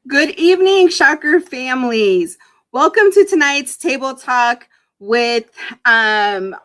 Good evening, Shocker families. Welcome to tonight's table talk with our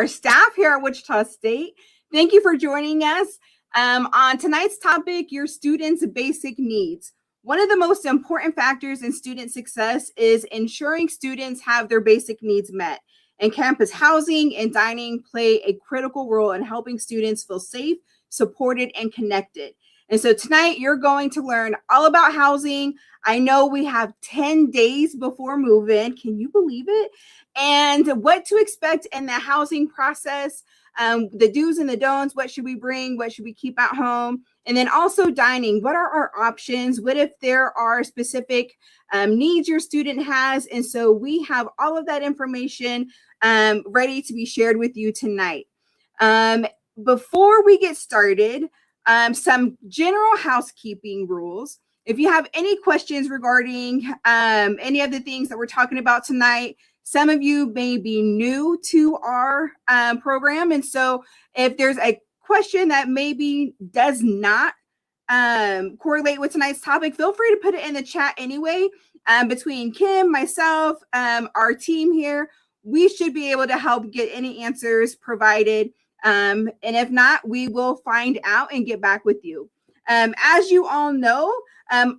staff here at Wichita State. Thank you for joining us on tonight's topic: your students' basic needs. One of the most important factors in student success is ensuring students have their basic needs met. And campus housing and dining play a critical role in helping students feel safe, supported, and connected. And so tonight you're going to learn all about housing. I know we have 10 days before move in. Can you believe it? And what to expect in the housing process, the do's and the don'ts. What should we bring? What should we keep at home? And then also dining. What are our options? What if there are specific needs your student has? And so we have all of that information ready to be shared with you tonight. Before we get started, some general housekeeping rules. If you have any questions regarding any of the things that we're talking about tonight, some of you may be new to our program. And so if there's a question that maybe does not correlate with tonight's topic, feel free to put it in the chat anyway. Between Kim, myself, our team here, we should be able to help get any answers provided. And if not, we will find out and get back with you. As you all know,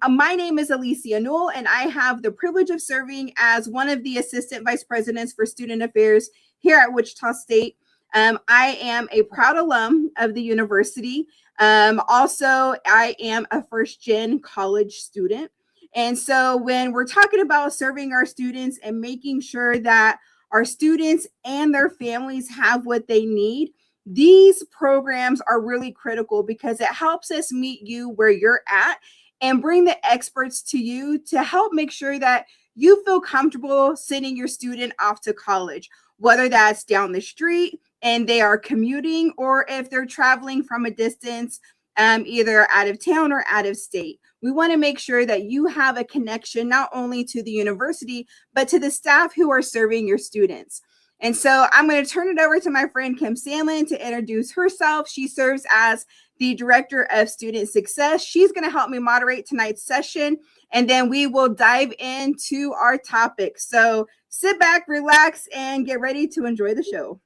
my name is Alicia Newell, and I have the privilege of serving as one of the assistant vice presidents for student affairs here at Wichita State. I am a proud alum of the university. Also, I am a first-gen college student. And so when we're talking about serving our students and making sure that our students and their families have what they need, these programs are really critical because it helps us meet you where you're at and bring the experts to you to help make sure that you feel comfortable sending your student off to college, whether that's down the street and they are commuting, or if they're traveling from a distance, either out of town or out of state. We want to make sure that you have a connection not only to the university, but to the staff who are serving your students. And so I'm going to turn it over to my friend Kim Sandlin to introduce herself. She serves as the Director of Student Success. She's going to help me moderate tonight's session, and then we will dive into our topic. So sit back, relax, and get ready to enjoy the show.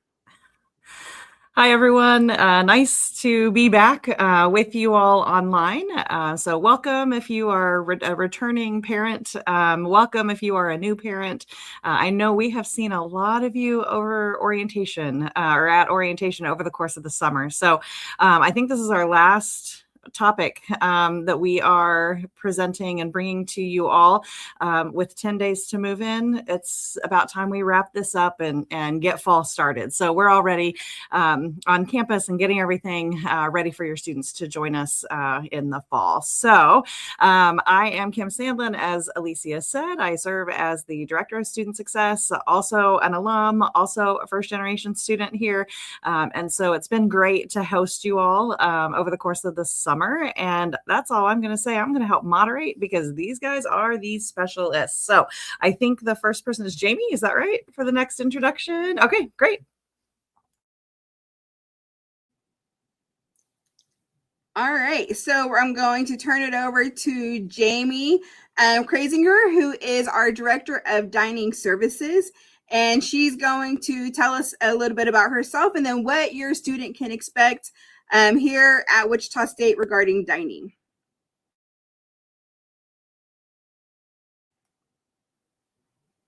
Hi, everyone. Nice to be back with you all online. So welcome if you are a returning parent. Welcome if you are a new parent. I know we have seen a lot of you over orientation or at orientation over the course of the summer. So I think this is our last topic that we are presenting and bringing to you all with 10 days to move in. It's about time we wrap this up and get fall started. So we're already on campus and getting everything ready for your students to join us in the fall. So I am Kim Sandlin, as Alicia said. I serve as the Director of Student Success, also an alum, also a first generation student here. And so it's been great to host you all over the course of the summer. And that's all I'm going to say. I'm going to help moderate because these guys are the specialists. So I think the first person is Jamie. Is that right? For the next introduction? Okay, great. All right, so I'm going to turn it over to Jamie Krasinger, who is our Director of Dining Services. And she's going to tell us a little bit about herself and then what your student can expect here at Wichita State regarding dining.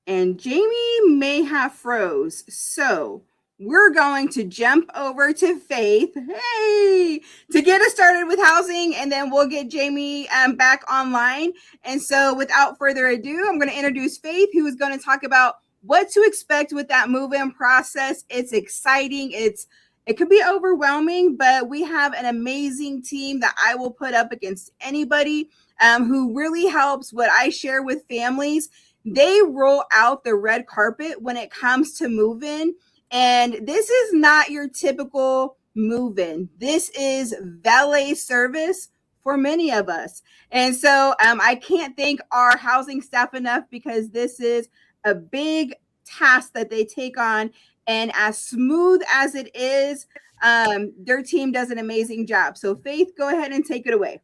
And Jamie may have froze, so we're going to jump over to Faith, hey, to get us started with housing, and then we'll get Jamie back online. And so without further ado, I'm going to introduce Faith, who is going to talk about what to expect with that move-in process. It's exciting. It could be overwhelming, but we have an amazing team that I will put up against anybody who really helps what I share with families. They roll out the red carpet when it comes to move-in. And this is not your typical move-in. This is valet service for many of us. And so I can't thank our housing staff enough because this is a big task that they take on. And as smooth as it is, their team does an amazing job. So Faith, go ahead and take it away.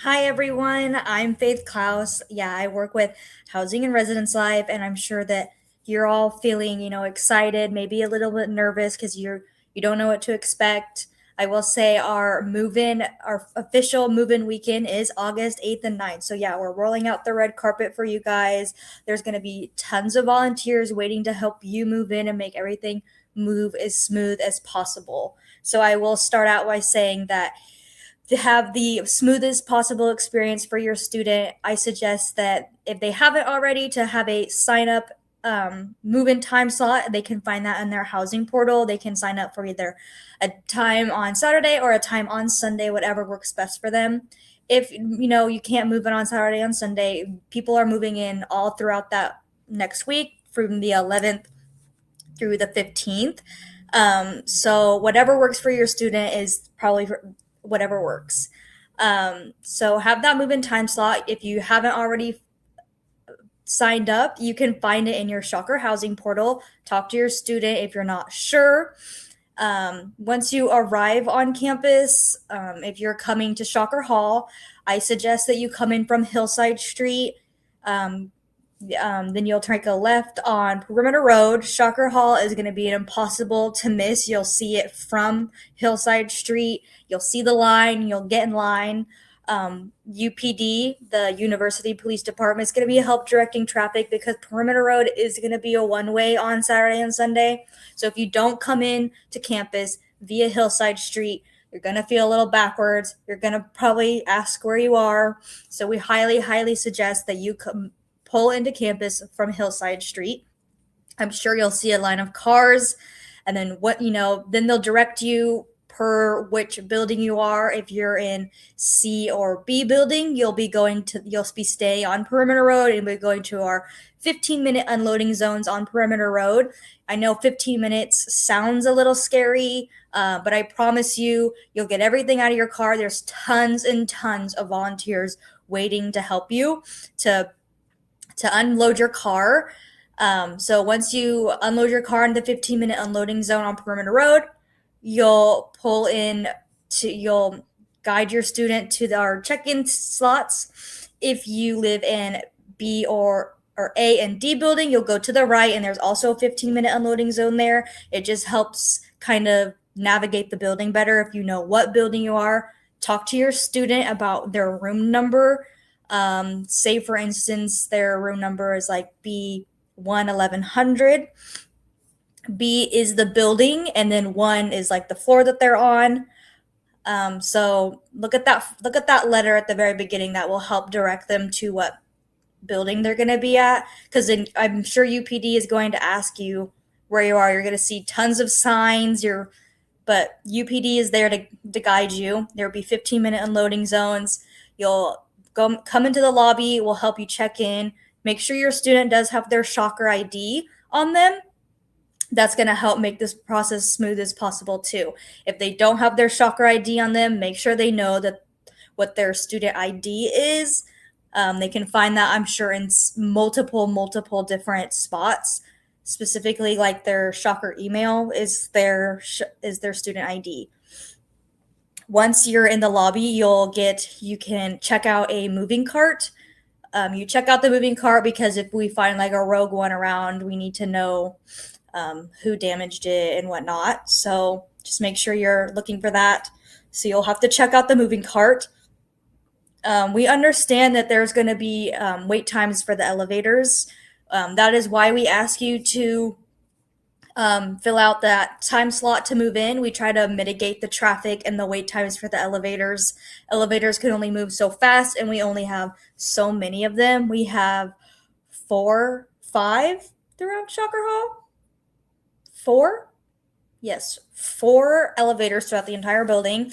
Hi, everyone. I'm Faith Klaus. Yeah, I work with Housing and Residence Life, and I'm sure that you're all feeling, excited, maybe a little bit nervous because you don't know what to expect. I will say our official move-in weekend is August 8th and 9th. So yeah, we're rolling out the red carpet for you guys. There's going to be tons of volunteers waiting to help you move in and make everything move as smooth as possible. So I will start out by saying that to have the smoothest possible experience for your student, I suggest that if they haven't already, to have a sign up move-in time slot. They can find that in their housing portal. They can sign up for either a time on Saturday or a time on Sunday, whatever works best for them. If you can't move in on Saturday on Sunday, people are moving in all throughout that next week from the 11th through the 15th. So whatever works for your student is probably whatever works. So have that move in time slot. If you haven't already signed up, you can find it in your Shocker housing portal. Talk to your student if you're not sure. Once you arrive on campus, if you're coming to Shocker Hall, I suggest that you come in from Hillside Street. Um, then you'll take a left on Perimeter Road. Shocker Hall is going to be impossible to miss. You'll see it from Hillside Street. You'll see the line. You'll get in line. UPD, the University Police Department, is going to be help directing traffic because Perimeter Road is going to be a one-way on Saturday and Sunday. So if you don't come in to campus via Hillside Street, you're going to feel a little backwards. You're going to probably ask where you are. So we highly, highly suggest that you come pull into campus from Hillside Street. I'm sure you'll see a line of cars, and then then they'll direct you per which building you are. If you're in C or B building, you'll be staying on Perimeter Road and we're going to our 15-minute unloading zones on Perimeter Road. I know 15 minutes sounds a little scary, but I promise you'll get everything out of your car. There's tons and tons of volunteers waiting to help you to unload your car. So once you unload your car in the 15-minute unloading zone on Perimeter Road, you'll guide your student to our check-in slots. If you live in B or A and D building, you'll go to the right, and there's also a 15-minute unloading zone there. It just helps kind of navigate the building better if you know what building you are. Talk to your student about their room number. Say, for instance, their room number is like B1 1100. B is the building, and then 1 is like the floor that they're on. So look at that letter at the very beginning. That will help direct them to what building they're going to be at, because I'm sure UPD is going to ask you where you are. You're going to see tons of signs. But UPD is there to guide you. There will be 15-minute unloading zones. You'll come into the lobby. We'll help you check in. Make sure your student does have their Shocker ID on them. That's going to help make this process smooth as possible too. If they don't have their Shocker ID on them, make sure they know that what their student ID is. They can find that, I'm sure, in multiple different spots. Specifically, like their Shocker email is their student ID. Once you're in the lobby, you can check out a moving cart. You check out the moving cart because if we find like a rogue one around, we need to know who damaged it and whatnot. So just make sure you're looking for that. So you'll have to check out the moving cart. We understand that there's going to be wait times for the elevators. That is why we ask you to fill out that time slot to move in. We try to mitigate the traffic and the wait times for the elevators. Elevators can only move so fast, and we only have so many of them. We have 5 throughout Shocker Hall. 4? Yes, 4 elevators throughout the entire building.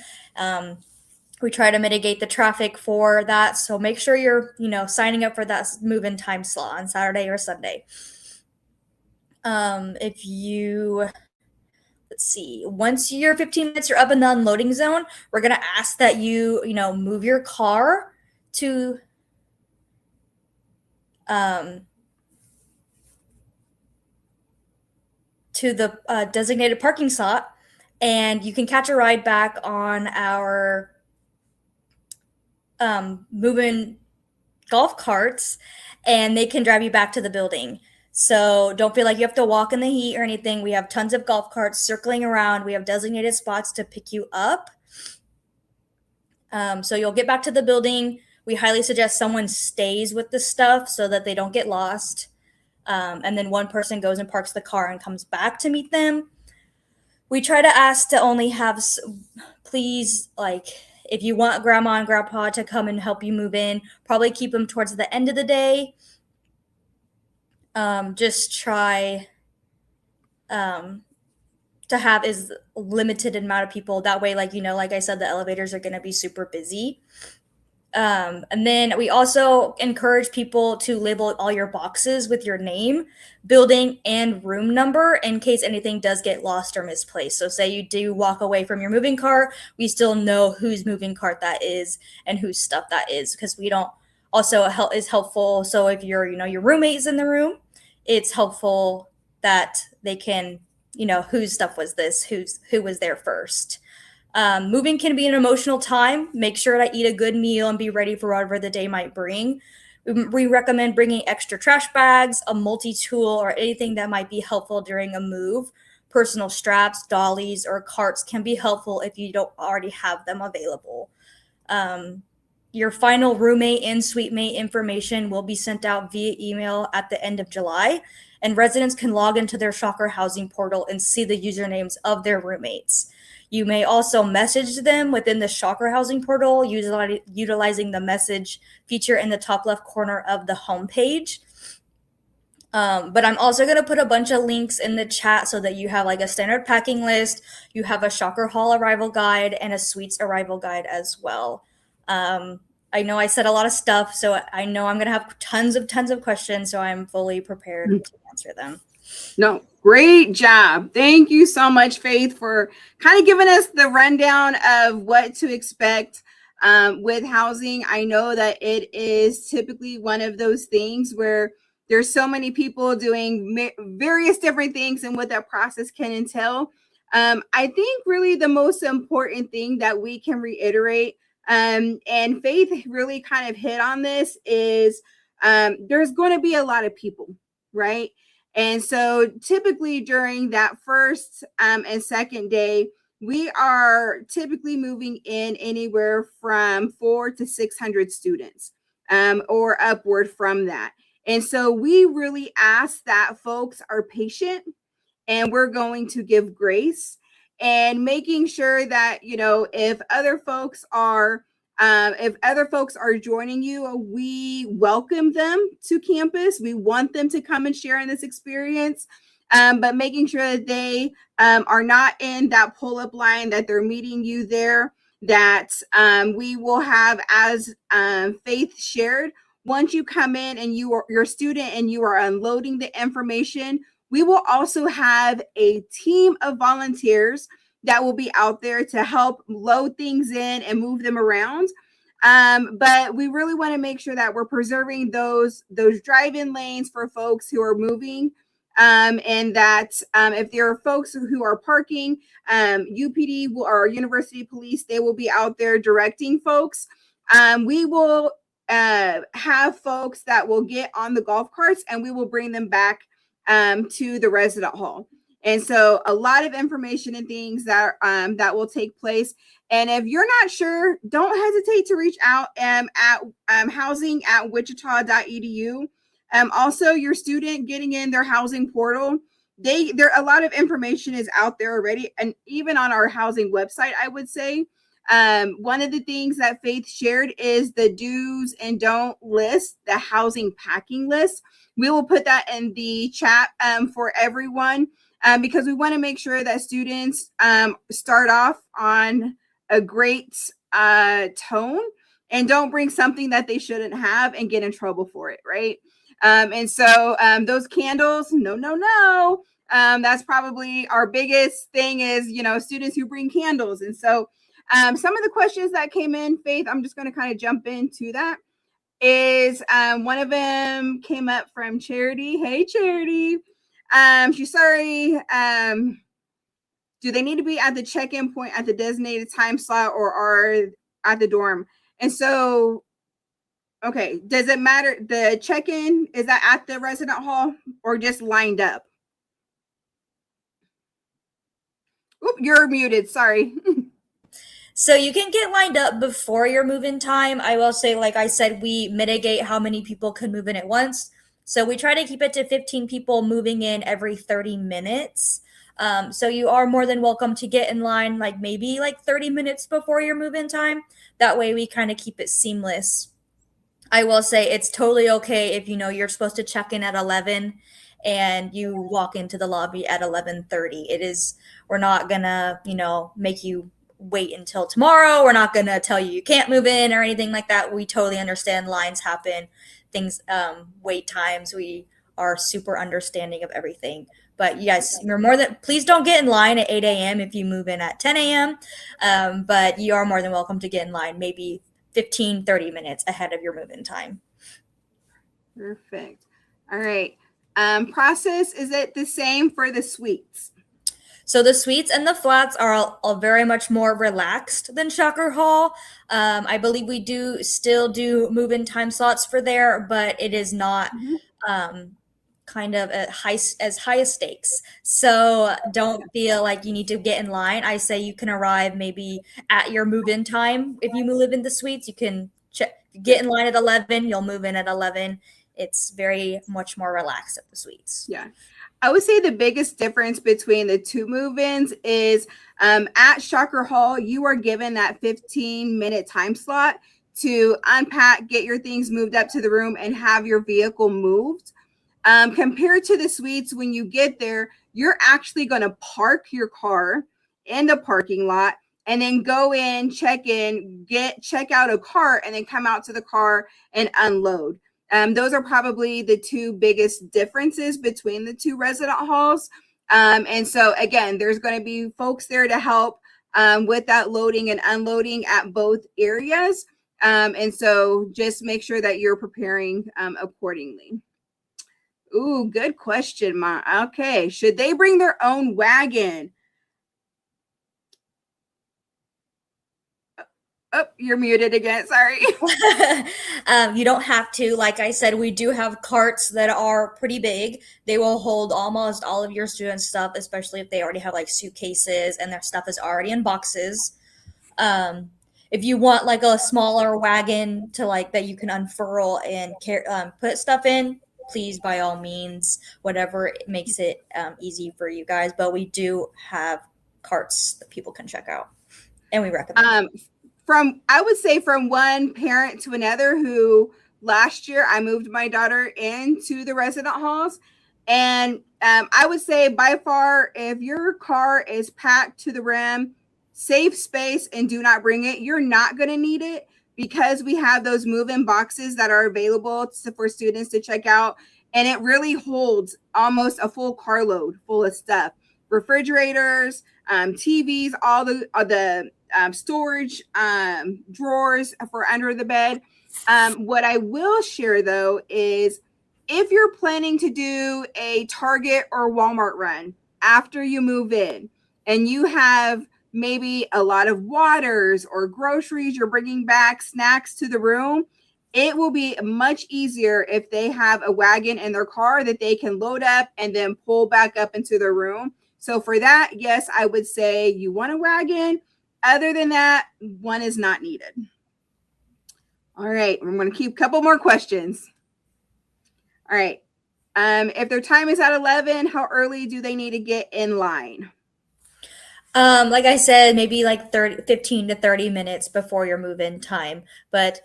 We try to mitigate the traffic for that, so make sure you're, signing up for that move-in time slot on Saturday or Sunday. Let's see, once your 15 minutes are up in the unloading zone, we're going to ask that you, move your car to the designated parking slot, and you can catch a ride back on our moving golf carts, and they can drive you back to the building. So don't feel like you have to walk in the heat or anything. We have tons of golf carts circling around. We have designated spots to pick you up. So you'll get back to the building. We highly suggest someone stays with the stuff so that they don't get lost. And then one person goes and parks the car and comes back to meet them. We try to ask to only have, please, like, if you want grandma and grandpa to come and help you move in, probably keep them towards the end of the day. Just try to have as limited amount of people. That way, like, like I said, the elevators are going to be super busy. And then we also encourage people to label all your boxes with your name, building, and room number in case anything does get lost or misplaced. So say you do walk away from your moving cart, we still know whose moving cart that is and whose stuff that is, because we don't also is helpful. So if your roommate is in the room, it's helpful that they can, whose stuff was this, who was there first. Moving can be an emotional time. Make sure to eat a good meal and be ready for whatever the day might bring. We recommend bringing extra trash bags, a multi-tool, or anything that might be helpful during a move. Personal straps, dollies, or carts can be helpful if you don't already have them available. Your final roommate and suite mate information will be sent out via email at the end of July, and residents can log into their Shocker housing portal and see the usernames of their roommates. You may also message them within the Shocker housing portal, utilizing the message feature in the top left corner of the homepage. But I'm also going to put a bunch of links in the chat so that you have like a standard packing list, you have a Shocker Hall arrival guide, and a Suites arrival guide as well. I know I said a lot of stuff, so I know I'm going to have tons of questions, so I'm fully prepared to answer them. No, great job. Thank you so much, Faith, for kind of giving us the rundown of what to expect with housing. I know that it is typically one of those things where there's so many people doing various different things and what that process can entail. I think really the most important thing that we can reiterate, and Faith really kind of hit on this, is there's going to be a lot of people, right? And so typically during that first and second day, we are typically moving in anywhere from 400 to 600 students or upward from that. And so we really ask that folks are patient, and we're going to give grace, and making sure that, if other folks are joining you, we welcome them to campus. We want them to come and share in this experience, but making sure that they are not in that pull-up line, that they're meeting you there, that we will have, as Faith shared, once you come in and you're a student and you are unloading the information, we will also have a team of volunteers that will be out there to help load things in and move them around. But we really want to make sure that we're preserving those drive-in lanes for folks who are moving, and that if there are folks who are parking, UPD or University Police, they will be out there directing folks. We will have folks that will get on the golf carts, and we will bring them back to the resident hall. And so a lot of information and things that will take place. And if you're not sure, don't hesitate to reach out at housing@wichita.edu. Also, your student getting in their housing portal, there a lot of information is out there already, and even on our housing website, I would say. One of the things that Faith shared is the do's and don't list, the housing packing list. We will put that in the chat for everyone, because we want to make sure that students start off on a great tone and don't bring something that they shouldn't have and get in trouble for it, right? And so those candles, no. That's probably our biggest thing is, students who bring candles. And so some of the questions that came in, Faith, I'm just going to kind of jump into that, is one of them came up from Charity. Hey, Charity. She's sorry. Do they need to be at the check-in point at the designated time slot, or are at the dorm? And so, okay, does it matter? The check-in, is that at the resident hall or just lined up? Oop, you're muted. Sorry. So you can get lined up before your move-in time. I will say, like I said, we mitigate how many people can move in at once. So we try to keep it to 15 people moving in every 30 minutes. So you are more than welcome to get in line, like maybe like 30 minutes before your move-in time. That way we kind of keep it seamless. I will say it's totally okay if you're supposed to check in at 11 and you walk into the lobby at 11:30. We're not gonna, make you wait until tomorrow. We're not gonna tell you can't move in or anything like that. We totally understand lines happen, things, wait times. We are super understanding of everything. But yes, please don't get in line at 8 a.m. if you move in at 10 a.m. But you are more than welcome to get in line maybe 15, 30 minutes ahead of your move-in time. Perfect. All right. Process, is it the same for the suites? So the suites and the flats are very much more relaxed than Shocker Hall. I believe we do still do move-in time slots for there, but it is not kind of as high as stakes. So don't feel like you need to get in line. I say you can arrive maybe at your move-in time. If you live in the suites, you can get in line at 11. You'll move in at 11. It's very much more relaxed at the suites. Yeah. I would say the biggest difference between the two move-ins is at Shocker Hall, you are given that 15-minute time slot to unpack, get your things moved up to the room, and have your vehicle moved. Compared to the suites, when you get there, you're actually going to park your car in the parking lot and then go in, check out a cart, and then come out to the car and unload. Those are probably the two biggest differences between the two resident halls. And so again, there's going to be folks there to help with that loading and unloading at both areas. And so just make sure that you're preparing accordingly. Ooh, good question, Ma. Okay. Should they bring their own wagon? Oh, you're muted again. Sorry. You don't have to. Like I said, we do have carts that are pretty big. They will hold almost all of your students' stuff, especially if they already have like suitcases and their stuff is already in boxes. If you want like a smaller wagon to like that you can unfurl and put stuff in, please, by all means, whatever makes it easy for you guys. But we do have carts that people can check out, and we recommend. I would say from one parent to another, who last year I moved my daughter into the resident halls. And I would say by far, if your car is packed to the rim, save space and do not bring it. You're not going to need it because we have those move-in boxes that are available for students to check out. And it really holds almost a full carload full of stuff. Refrigerators, TVs, all the storage drawers for under the bed. What I will share though is if you're planning to do a Target or Walmart run after you move in and you have maybe a lot of waters or groceries, you're bringing back snacks to the room, it will be much easier if they have a wagon in their car that they can load up and then pull back up into their room. So for that, yes, I would say you want a wagon. Other than that, one is not needed. All right, I'm going to keep a couple more questions. All right. If their time is at 11, how early do they need to get in line? Like I said, maybe like 15 to 30 minutes before your move-in time. But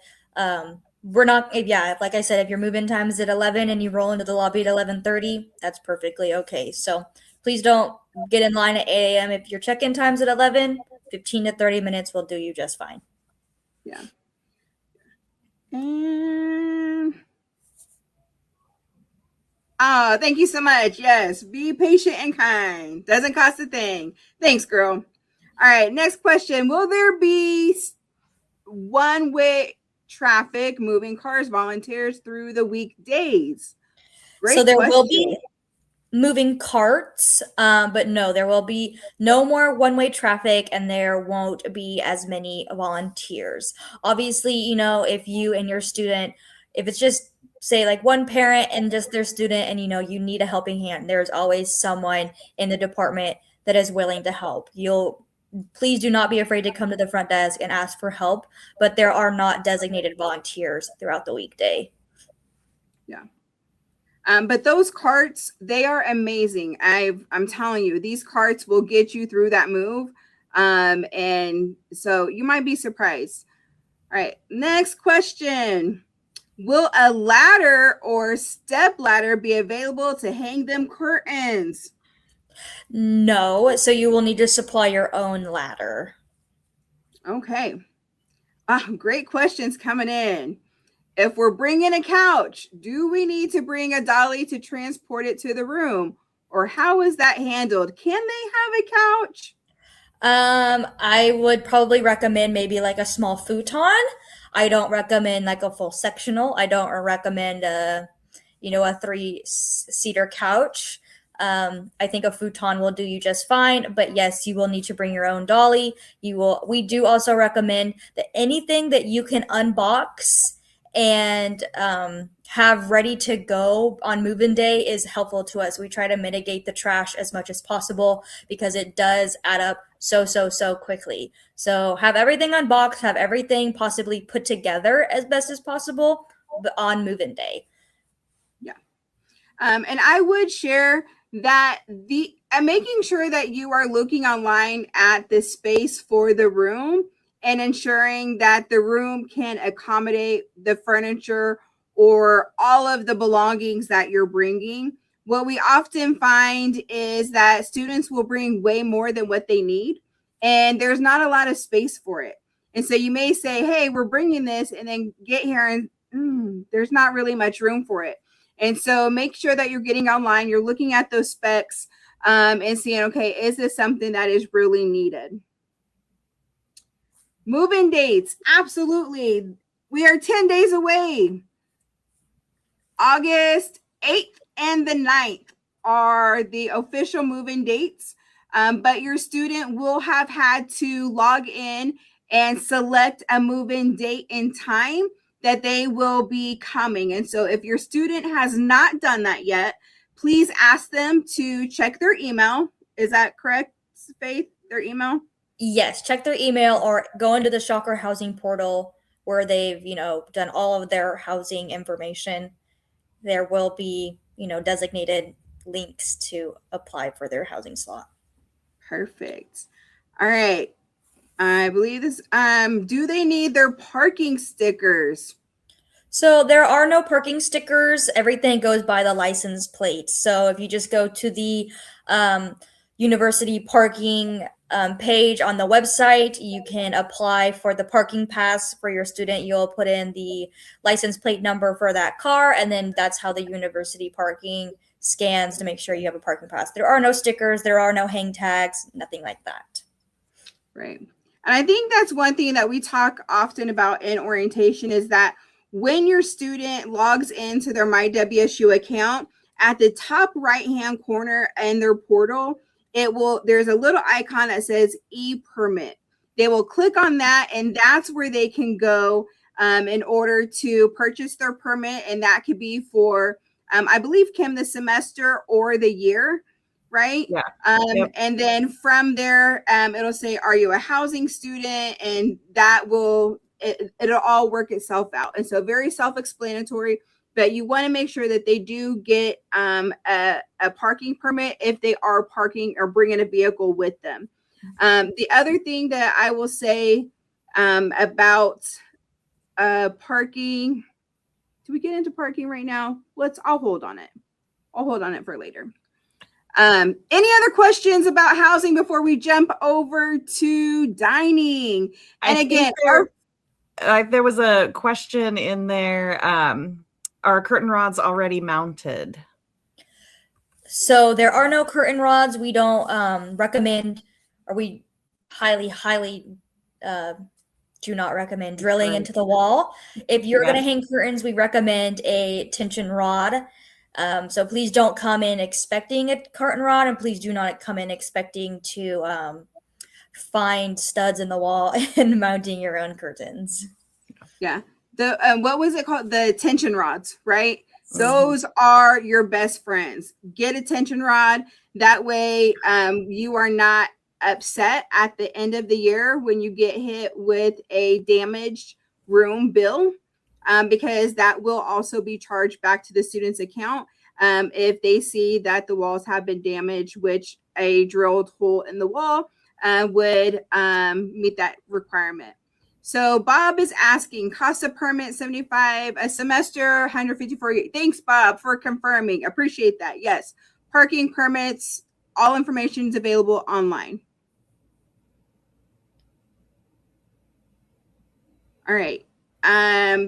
we're not, like I said, if your move-in time is at 11 and you roll into the lobby at 11:30, that's perfectly okay. So please don't get in line at 8 a.m. If your check-in time's at 11, 15 to 30 minutes will do you just fine. Yeah. And oh, thank you so much. Yes, be patient and kind. Doesn't cost a thing. Thanks, girl. All right, next question. Will there be one-way traffic, moving cars, volunteers through the weekdays? Great so there question. Will be. moving carts, but no, there will be no more one-way traffic and there won't be as many volunteers. Obviously, if you and your student, if it's just say like one parent and just their student and you need a helping hand, there's always someone in the department that is willing to help. Please do not be afraid to come to the front desk and ask for help, but there are not designated volunteers throughout the weekday. Yeah. But those carts, they are amazing. I'm telling you, these carts will get you through that move. And so you might be surprised. All right, next question. Will a ladder or step ladder be available to hang them curtains? No, so you will need to supply your own ladder. Okay. Great questions coming in. If we're bringing a couch, do we need to bring a dolly to transport it to the room? Or how is that handled? Can they have a couch? I would probably recommend maybe like a small futon. I don't recommend like a full sectional. I don't recommend a 3-seater couch. I think a futon will do you just fine, but yes, you will need to bring your own dolly. We do also recommend that anything that you can unbox and have ready to go on move-in day is helpful to us. We try to mitigate the trash as much as possible because it does add up so quickly. So have everything unboxed, have everything possibly put together as best as possible on move-in day. Yeah. And I would share that making sure that you are looking online at the space for the room and ensuring that the room can accommodate the furniture or all of the belongings that you're bringing. What we often find is that students will bring way more than what they need, and there's not a lot of space for it. And so you may say, hey, we're bringing this, and then get here and there's not really much room for it. And so make sure that you're getting online, you're looking at those specs and seeing, okay, is this something that is really needed? Move-in dates, absolutely. We are 10 days away. August 8th and the 9th are the official move-in dates, but your student will have had to log in and select a move-in date and time that they will be coming. And so if your student has not done that yet, please ask them to check their email. Is that correct, Faith? Their email? Yes, check their email or go into the Shocker Housing portal where they've, done all of their housing information. There will be, designated links to apply for their housing slot. Perfect. All right. I believe this, do they need their parking stickers? So there are no parking stickers. Everything goes by the license plate. So if you just go to the university parking page on the website, you can apply for the parking pass for your student. You'll put in the license plate number for that car, and then that's how the university parking scans to make sure you have a parking pass. There are no stickers, there are no hang tags, nothing like that. Right. And I think that's one thing that we talk often about in orientation is that when your student logs into their MyWSU account, at the top right-hand corner in their portal, there's a little icon that says e-permit. They will click on that, and that's where they can go in order to purchase their permit. And that could be for, I believe, Kim, the semester or the year, right? Yeah. Yep. And then from there, it'll say, are you a housing student? And that it'll all work itself out. And so very self-explanatory. But you want to make sure that they do get a parking permit if they are parking or bringing a vehicle with them. The other thing that I will say about parking, do we get into parking right now? I'll hold on it. I'll hold on it for later. Any other questions about housing before we jump over to dining? And again, there was a question in there. Are curtain rods already mounted? So there are no curtain rods. We don't recommend, or we highly do not recommend drilling into the wall. If you're going to hang curtains, we recommend a tension rod. So please don't come in expecting a curtain rod, and please do not come in expecting to find studs in the wall and mounting your own curtains. Yeah. The what was it called? The tension rods, right? Mhm. Those are your best friends. Get a tension rod. That way, you are not upset at the end of the year when you get hit with a damaged room bill, because that will also be charged back to the student's account if they see that the walls have been damaged, which a drilled hole in the wall would meet that requirement. So Bob is asking, cost of permit 75 a semester, 154. Thanks, Bob, for confirming. Appreciate that. Yes, parking permits, all information is available online. All right.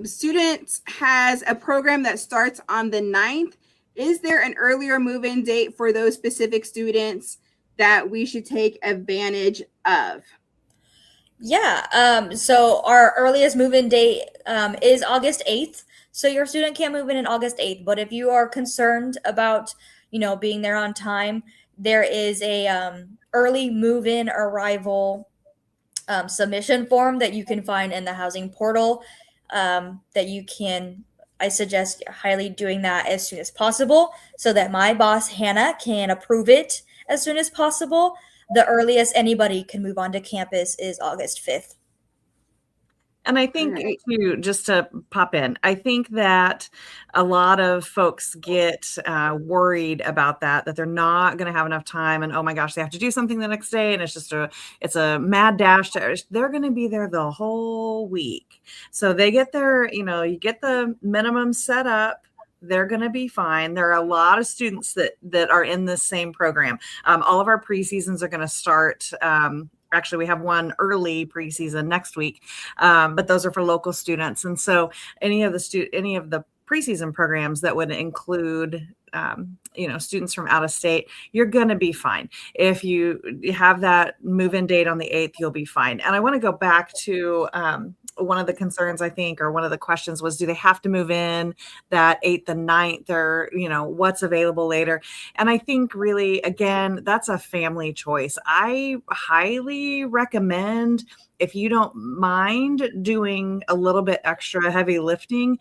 Students has a program that starts on the 9th. Is there an earlier move-in date for those specific students that we should take advantage of? Yeah. So our earliest move-in date is August 8th. So your student can't move in August 8th. But if you are concerned about, being there on time, there is a early move-in arrival submission form that you can find in the housing portal that you can. I suggest highly doing that as soon as possible so that my boss, Hannah, can approve it as soon as possible. The earliest anybody can move onto campus is August 5th. And I think Right. too, just to pop in, I think that a lot of folks get worried about that they're not going to have enough time, and oh my gosh, they have to do something the next day, and it's a mad dash. They're going to be there the whole week, so they get their, you get the minimum set up. They're going to be fine. There are a lot of students that are in this same program. All of our preseasons are going to start. Actually, we have one early preseason next week, but those are for local students. And so any of the preseason programs that would include students from out of state, you're going to be fine. If you have that move-in date on the 8th, you'll be fine. And I want to go back to one of the concerns, I think, or one of the questions was, do they have to move in that 8th and 9th, or, what's available later? And I think really, again, that's a family choice. I highly recommend, if you don't mind doing a little bit extra heavy lifting,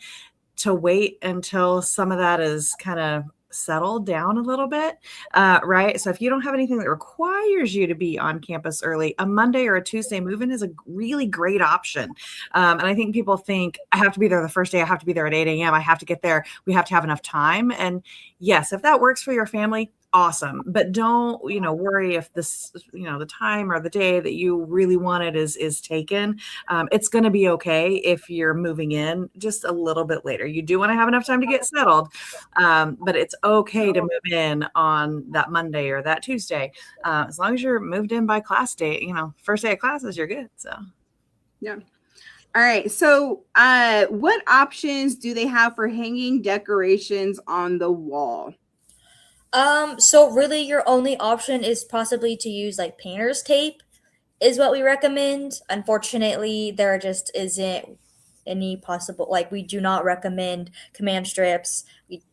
to wait until some of that is kind of settled down a little bit, right? So if you don't have anything that requires you to be on campus early, a Monday or a Tuesday move-in is a really great option. And I think people think, I have to be there the first day, I have to be there at 8 a.m., I have to get there, we have to have enough time. And yes, if that works for your family, awesome. But don't, worry if this, the time or the day that you really wanted is taken. It's going to be okay if you're moving in just a little bit later. You do want to have enough time to get settled, but it's okay to move in on that Monday or that Tuesday. As long as you're moved in by class date, first day of classes, you're good. So, yeah. All right. So, what options do they have for hanging decorations on the wall? So really your only option is possibly to use like painter's tape is what we recommend. Unfortunately, there just isn't any possible, like we do not recommend command strips. We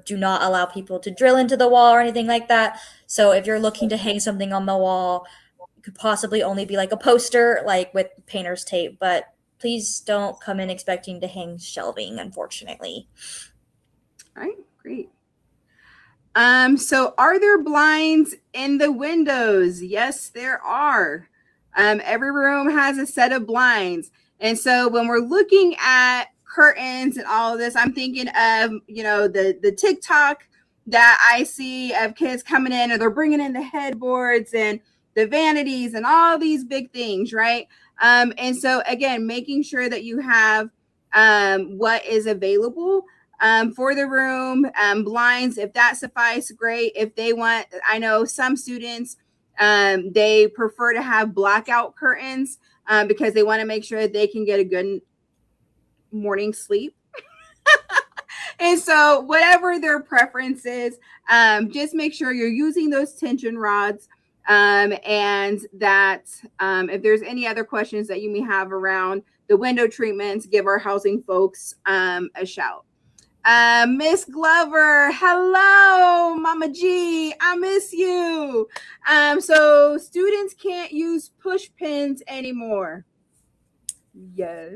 do not allow people to drill into the wall or anything like that. So if you're looking to hang something on the wall, it could possibly only be like a poster, like with painter's tape, but please don't come in expecting to hang shelving, unfortunately. All right, great. So are there blinds in the windows? Yes, there are. Every room has a set of blinds. And so when we're looking at curtains and all of this, I'm thinking of, the TikTok that I see of kids coming in, and they're bringing in the headboards and the vanities and all these big things, right? And so again, making sure that you have what is available for the room, blinds, if that suffice, great. If they want, I know some students, they prefer to have blackout curtains because they want to make sure that they can get a good morning sleep. And so whatever their preference is, just make sure you're using those tension rods, and that if there's any other questions that you may have around the window treatments, give our housing folks a shout. Miss Glover, hello, Mama G, I miss you. So students can't use push pins anymore. Yeah.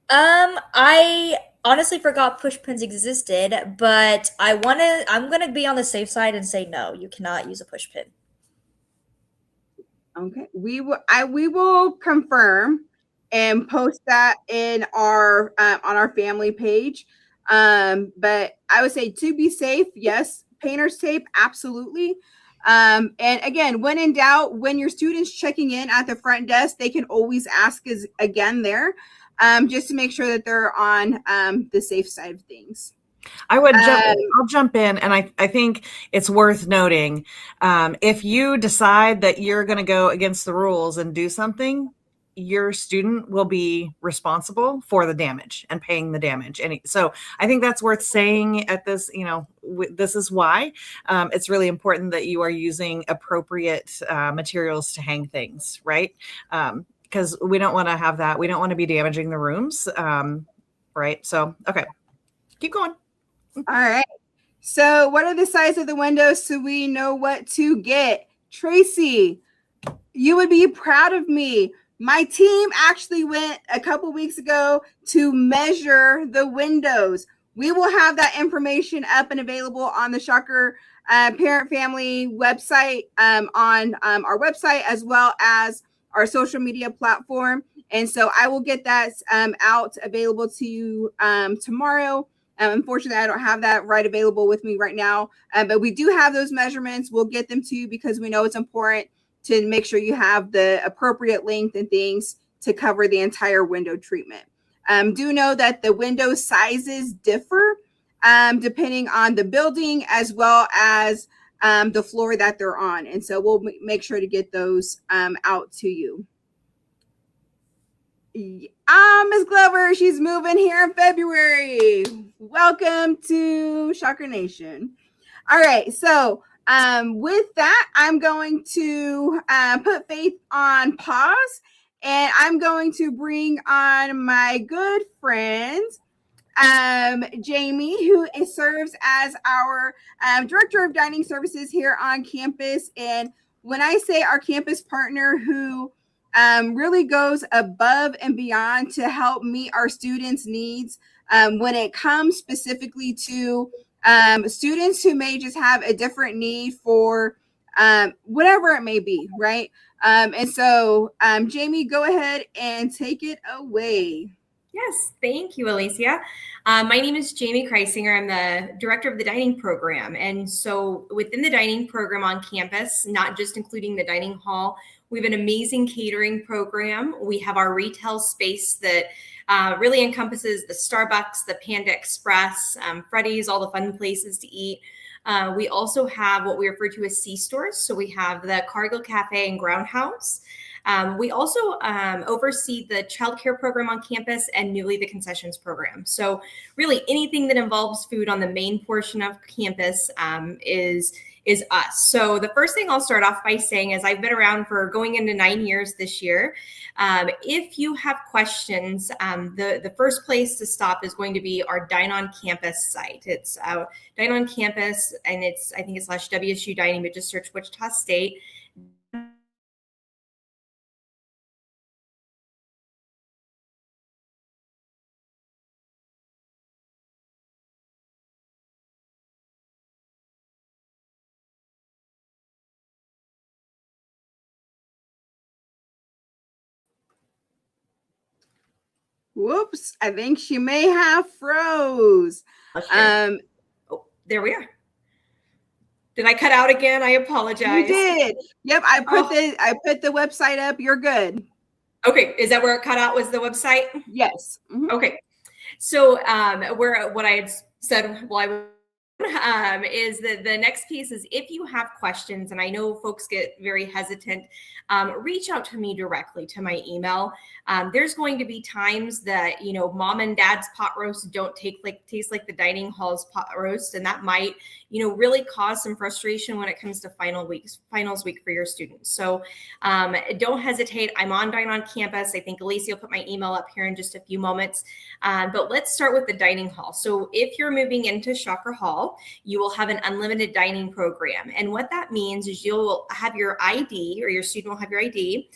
I honestly forgot push pins existed, but I'm gonna be on the safe side and say no, you cannot use a push pin. Okay. We will confirm and post that in our on our family page. But I would say to be safe, yes, painter's tape, absolutely. And again, when in doubt, when your students checking in at the front desk, they can always ask us again there, just to make sure that they're on the safe side of things. I'll jump in, and I think it's worth noting, if you decide that you're going to go against the rules and do something, your student will be responsible for the damage and paying the damage. And so I think that's worth saying at this, this is why it's really important that you are using appropriate materials to hang things, right? Because we don't want to have that. We don't want to be damaging the rooms, right? So, okay, keep going. All right. So, what are the size of the windows so we know what to get? Tracy, you would be proud of me. My team actually went a couple weeks ago to measure the windows. We will have that information up and available on the Shocker Parent Family website, on our website, as well as our social media platform. And so I will get that out available to you tomorrow. Unfortunately, I don't have that right available with me right now, but we do have those measurements. We'll get them to you because we know it's important to make sure you have the appropriate length and things to cover the entire window treatment. Do know that the window sizes differ depending on the building as well as the floor that they're on. And so we'll make sure to get those out to you. Miss Glover, she's moving here in February. Welcome to Shocker Nation. All right, so with that, I'm going to put Faith on pause, and I'm going to bring on my good friend, Jamie, who serves as our Director of Dining Services here on campus. And when I say our campus partner who really goes above and beyond to help meet our students' needs when it comes specifically to students who may just have a different need for whatever it may be, right? And so, Jamie, go ahead and take it away. Yes, thank you, Alicia. My name is Jamie Kreisinger. I'm the director of the dining program. And so within the dining program on campus, not just including the dining hall, we have an amazing catering program. We have our retail space that really encompasses the Starbucks, the Panda Express, Freddy's, all the fun places to eat. We also have what we refer to as C-stores. So we have the Cargill Cafe and Groundhouse. We also oversee the childcare program on campus and newly the concessions program. So really anything that involves food on the main portion of campus is us. So the first thing I'll start off by saying is I've been around for going into 9 years this year. If you have questions, the first place to stop is going to be our Dine on Campus site. It's Dine on Campus, and I think it's /WSU Dining, but just search Wichita State. Whoops, I think she may have froze. Oh, there we are. Did I cut out again? I apologize. You did. Yep, I put the website up. You're good. Okay, is that where it cut out, was the website? Yes. Mm-hmm. Okay. So what I had said while I is that the next piece is if you have questions, and I know folks get very hesitant, reach out to me directly to my email. There's going to be times that, you know, mom and dad's pot roast don't taste like the dining hall's pot roast, and that might, you know, really cause some frustration when it comes to finals week for your students. So don't hesitate. I'm on Dine on Campus. I think Alicia will put my email up here in just a few moments. But let's start with the dining hall. So if you're moving into Shocker Hall, you will have an unlimited dining program. And what that means is you'll have your ID, or your student will have your ID.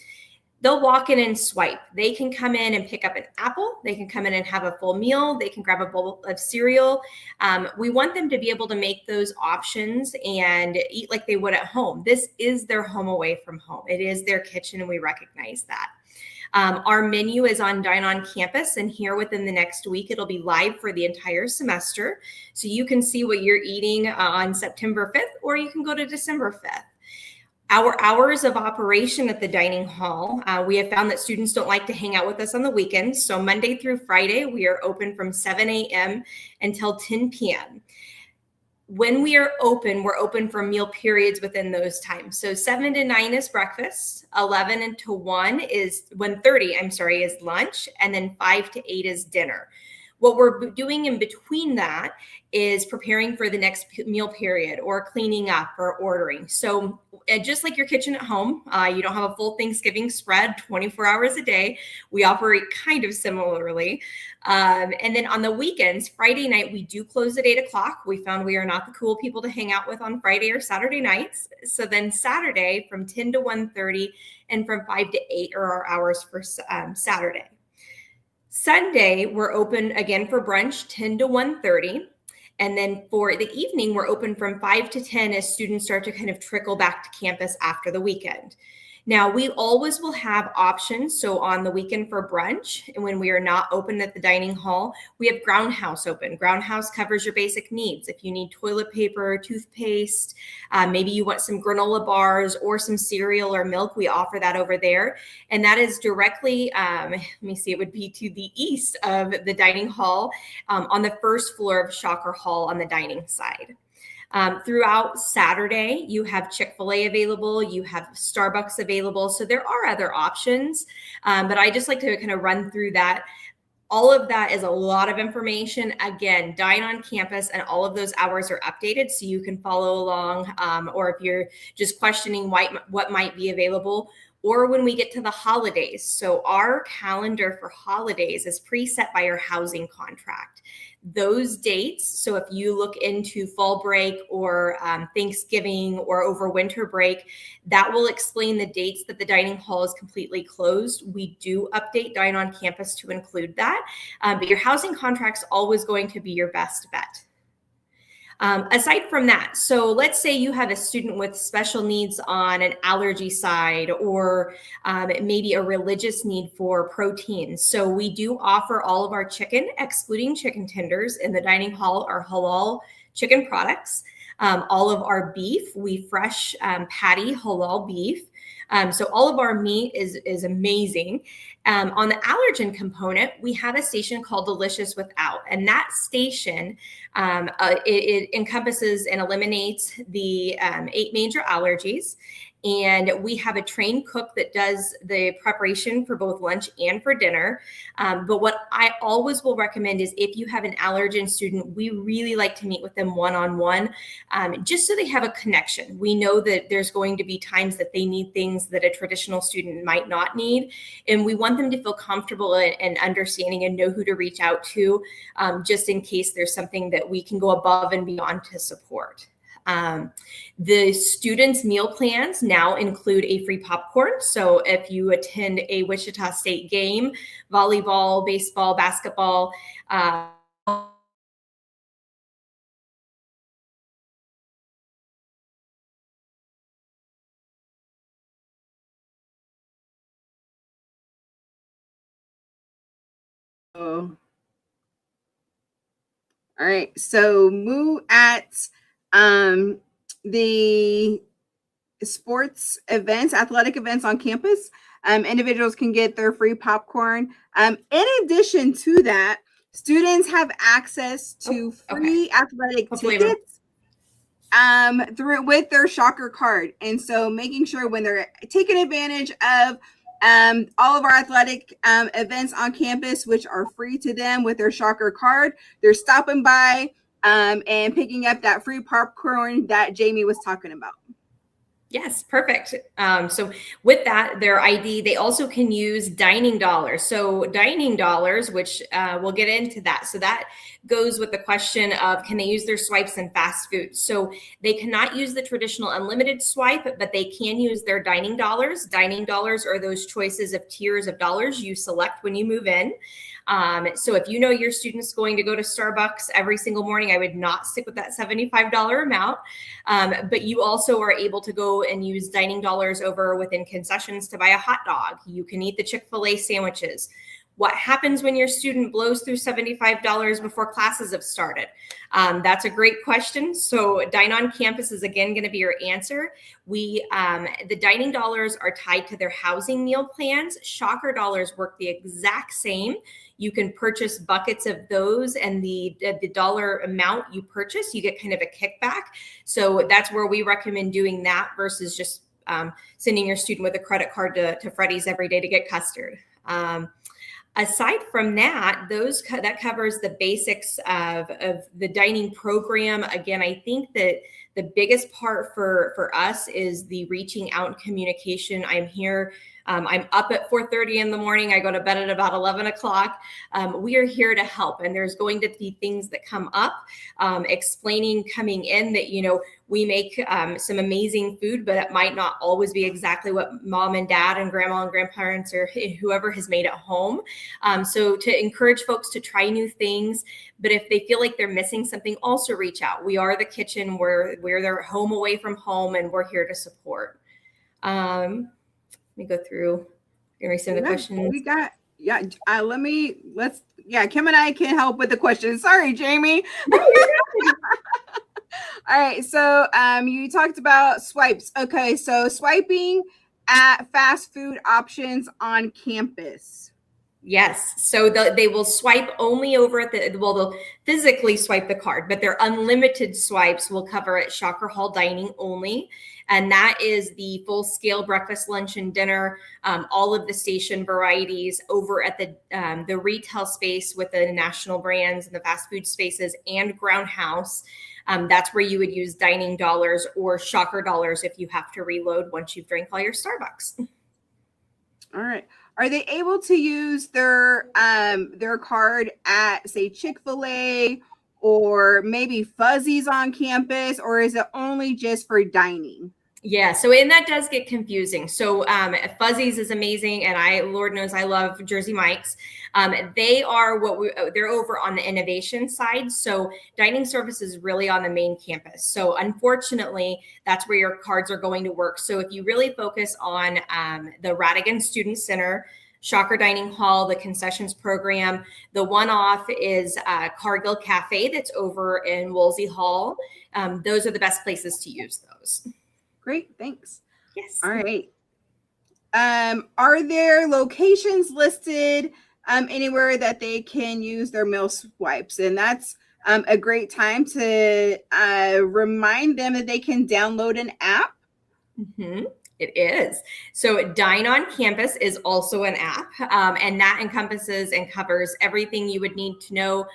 They'll walk in and swipe. They can come in and pick up an apple. They can come in and have a full meal. They can grab a bowl of cereal. We want them to be able to make those options and eat like they would at home. This is their home away from home. It is their kitchen, and we recognize that. Our menu is on Dine on Campus, and here within the next week, it'll be live for the entire semester. So you can see what you're eating on September 5th, or you can go to December 5th. Our hours of operation at the dining hall, we have found that students don't like to hang out with us on the weekends. So Monday through Friday, we are open from 7 a.m. until 10 p.m. When we are open, we're open for meal periods within those times. So 7 to 9 is breakfast, 11 to 1:30 is lunch, and then 5 to 8 is dinner. What we're doing in between that is preparing for the next meal period, or cleaning up, or ordering. So just like your kitchen at home, you don't have a full Thanksgiving spread 24 hours a day. We operate kind of similarly. And then on the weekends, Friday night, we do close at 8 o'clock. We found we are not the cool people to hang out with on Friday or Saturday nights. So then Saturday from 10 to 1:30 and from 5 to 8 are our hours for Saturday. Sunday, we're open again for brunch, 10 to 1:30. And then for the evening, we're open from 5 to 10 as students start to kind of trickle back to campus after the weekend. Now, we always will have options. So on the weekend for brunch, and when we are not open at the dining hall, we have Ground House open. Ground House covers your basic needs. If you need toilet paper, toothpaste, maybe you want some granola bars or some cereal or milk, we offer that over there. And that is directly, let me see, it would be to the east of the dining hall on the first floor of Shocker Hall on the dining side. Throughout Saturday, you have Chick-fil-A available, you have Starbucks available. So there are other options, but I just like to kind of run through that. All of that is a lot of information. Again, Dine on Campus, and all of those hours are updated so you can follow along, or if you're just questioning what might be available, or when we get to the holidays. So our calendar for holidays is preset by our housing contract. Those dates, so if you look into fall break or Thanksgiving or over winter break, that will explain the dates that the dining hall is completely closed. We do update Dine on Campus to include that, but your housing contract's always going to be your best bet. Aside from that, so let's say you have a student with special needs on an allergy side, or maybe a religious need for protein. So we do offer all of our chicken, excluding chicken tenders, in the dining hall are halal chicken products. All of our beef, we fresh patty halal beef. So all of our meat is amazing. On the allergen component, we have a station called Delicious Without, and that station, it encompasses and eliminates the 8 major allergies. And we have a trained cook that does the preparation for both lunch and for dinner. But what I always will recommend is if you have an allergen student, we really like to meet with them one-on-one, just so they have a connection. We know that there's going to be times that they need things that a traditional student might not need. And we want them to feel comfortable and understanding and know who to reach out to, just in case there's something that we can go above and beyond to support. The students' meal plans now include a free popcorn. So if you attend a Wichita State game, volleyball, baseball, basketball, Oh. All right. So move at the sports events, athletic events on campus. Individuals can get their free popcorn. In addition to that, Students have access to free athletic Hopefully tickets through with their Shocker card. And so making sure when they're taking advantage of all of our athletic events on campus, which are free to them with their Shocker card, they're stopping by and picking up that free popcorn that Jamie was talking about. Yes, perfect. So with that, their ID, they also can use dining dollars. So dining dollars, which we'll get into that. So that goes with the question of, can they use their swipes in fast food? So they cannot use the traditional unlimited swipe, but they can use their dining dollars. Dining dollars are those choices of tiers of dollars you select when you move in. So if you know your student's going to go to Starbucks every single morning, I would not stick with that $75 amount. But you also are able to go and use dining dollars over within concessions to buy a hot dog. You can eat the Chick-fil-A sandwiches. What happens when your student blows through $75 before classes have started? That's a great question. So Dine on Campus is again going to be your answer. The dining dollars are tied to their housing meal plans. Shocker dollars work the exact same. You can purchase buckets of those, and the dollar amount you purchase, you get kind of a kickback. So that's where we recommend doing that versus just sending your student with a credit card to Freddy's every day to get custard. Aside from that, that covers the basics of the dining program. Again, I think that the biggest part for us is the reaching out and communication. I'm here. I'm up at 4:30 in the morning. I go to bed at about 11 o'clock. We are here to help. And there's going to be things that come up, explaining coming in that, we make some amazing food, but it might not always be exactly what mom and dad and grandma and grandparents or whoever has made at home. So to encourage folks to try new things, but if they feel like they're missing something, also reach out. We are the kitchen. We're their home away from home, and we're here to support. Let me go through some of the questions. We got, Kim and I can help with the questions. Sorry, Jamie. All right. So you talked about swipes. Okay. So swiping at fast food options on campus. Yes. So they will swipe only over at they'll physically swipe the card, but their unlimited swipes will cover at Shocker Hall Dining only. And that is the full scale breakfast, lunch, and dinner, all of the station varieties over at the retail space with the national brands and the fast food spaces and Ground House. That's where you would use dining dollars or Shocker dollars if you have to reload once you've drank all your Starbucks. All right. Are they able to use their card at, say, Chick-fil-A or maybe Fuzzy's on campus, or is it only just for dining? Yeah, and that does get confusing. So Fuzzy's is amazing, and Lord knows I love Jersey Mike's. They are they're over on the innovation side. So dining service is really on the main campus. So unfortunately, that's where your cards are going to work. So if you really focus on the Radigan Student Center, Shocker Dining Hall, the concessions program, the one-off is Cargill Cafe that's over in Woolsey Hall. Those are the best places to use those. Great, thanks. Yes. All right. Are there locations listed anywhere that they can use their meal swipes? And that's a great time to remind them that they can download an app. Mm-hmm. It is. So Dine on Campus is also an app, and that encompasses and covers everything you would need to know.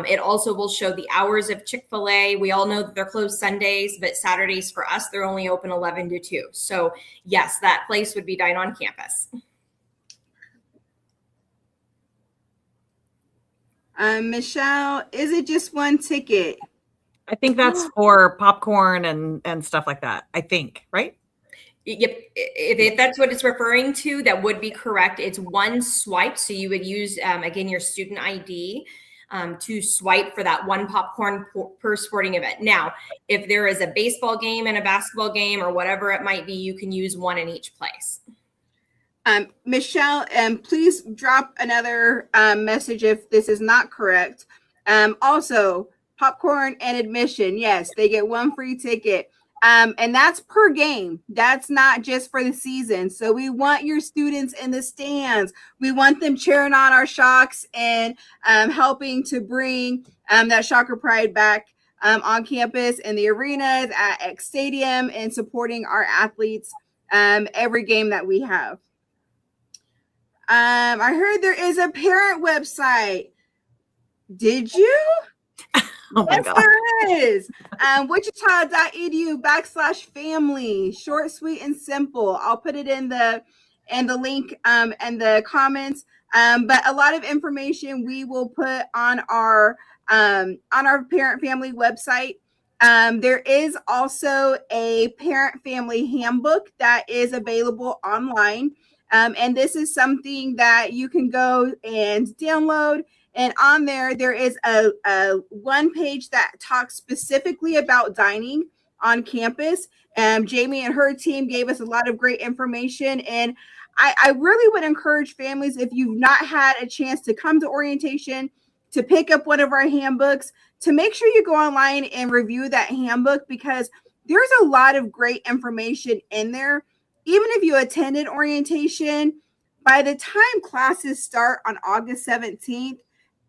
It also will show the hours of Chick-fil-A. We all know that they're closed Sundays, but Saturdays for us, they're only open 11 to 2. So yes, that place would be Dine on Campus. Michelle, is it just one ticket? I think that's for popcorn and stuff like that. I think, right? Yep. If that's what it's referring to, that would be correct. It's one swipe. So you would use, again, your student ID to swipe for that one popcorn per sporting event. Now, if there is a baseball game and a basketball game or whatever it might be, you can use one in each place. Michelle, please drop another message if this is not correct. Also, popcorn and admission. Yes, they get one free ticket. And that's per game. That's not just for the season. So we want your students in the stands. We want them cheering on our Shocks and helping to bring that Shocker pride back on campus in the arenas at X Stadium and supporting our athletes every game that we have. I heard there is a parent website. Did you? Oh my Yes, God. there is. Wichita.edu/family. Short, sweet, and simple. I'll put it in the link and the comments. But a lot of information we will put on our parent family website. There is also a parent family handbook that is available online. And this is something that you can go and download. And on there, there is a one page that talks specifically about dining on campus. Jamie and her team gave us a lot of great information. And I really would encourage families, if you've not had a chance to come to orientation, to pick up one of our handbooks, to make sure you go online and review that handbook, because there's a lot of great information in there. Even if you attended orientation, by the time classes start on August 17th,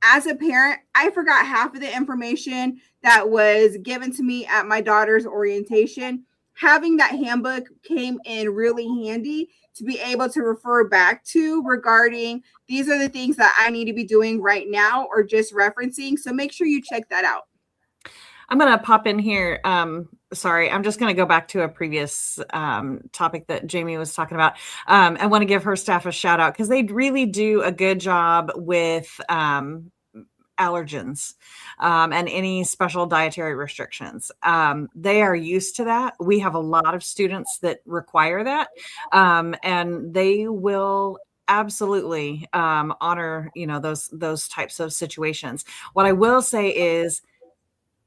as a parent, I forgot half of the information that was given to me at my daughter's orientation. Having that handbook came in really handy to be able to refer back to regarding these are the things that I need to be doing right now or just referencing. So make sure you check that out. I'm going to pop in here. Sorry, I'm just going to go back to a previous topic that Jamie was talking about. I want to give her staff a shout out because they really do a good job with allergens and any special dietary restrictions. They are used to that. We have a lot of students that require that, and they will absolutely honor, those types of situations. What I will say is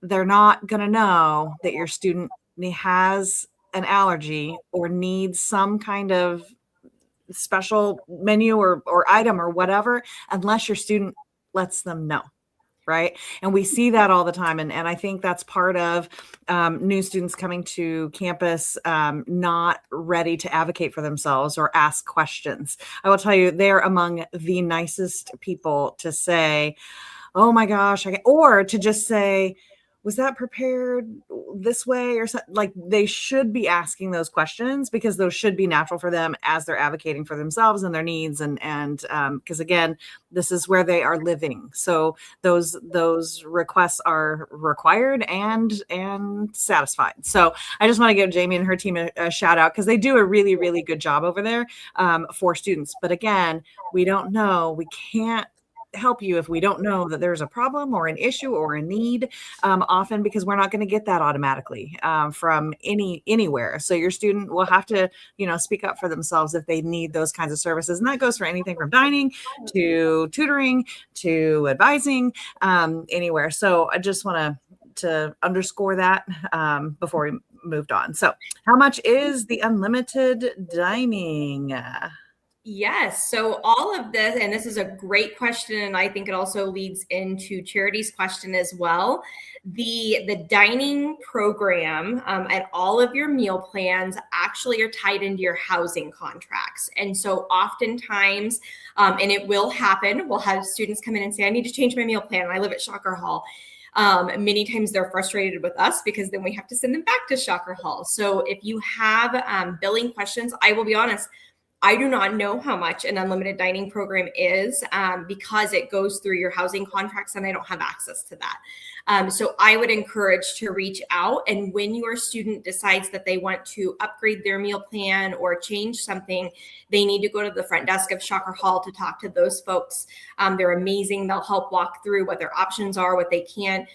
they're not going to know that your student has an allergy or needs some kind of special menu or item or whatever, unless your student lets them know. Right. And we see that all the time. And I think that's part of new students coming to campus, not ready to advocate for themselves or ask questions. I will tell you, they're among the nicest people to say, oh my gosh, or to just say, was that prepared this way or something? Like, they should be asking those questions because those should be natural for them as they're advocating for themselves and their needs. And because again, this is where they are living. So those requests are required and satisfied. So I just want to give Jamie and her team a shout out because they do a really, really good job over there for students. But again, we don't know, we can't help you if we don't know that there's a problem or an issue or a need, often because we're not going to get that automatically from anywhere. So your student will have to, speak up for themselves if they need those kinds of services. And that goes for anything from dining to tutoring to advising, anywhere. So I just want to underscore that before we moved on. So how much is the unlimited dining? Yes. So all of this, and this is a great question, and I think it also leads into Charity's question as well. The dining program and all of your meal plans actually are tied into your housing contracts. And so oftentimes, and it will happen, we'll have students come in and say, I need to change my meal plan. I live at Shocker Hall. Many times they're frustrated with us because then we have to send them back to Shocker Hall. So if you have billing questions, I will be honest, I do not know how much an unlimited dining program is because it goes through your housing contracts and I don't have access to that. So I would encourage to reach out, and when your student decides that they want to upgrade their meal plan or change something, they need to go to the front desk of Shocker Hall to talk to those folks. They're amazing. They'll help walk through what their options are, what they can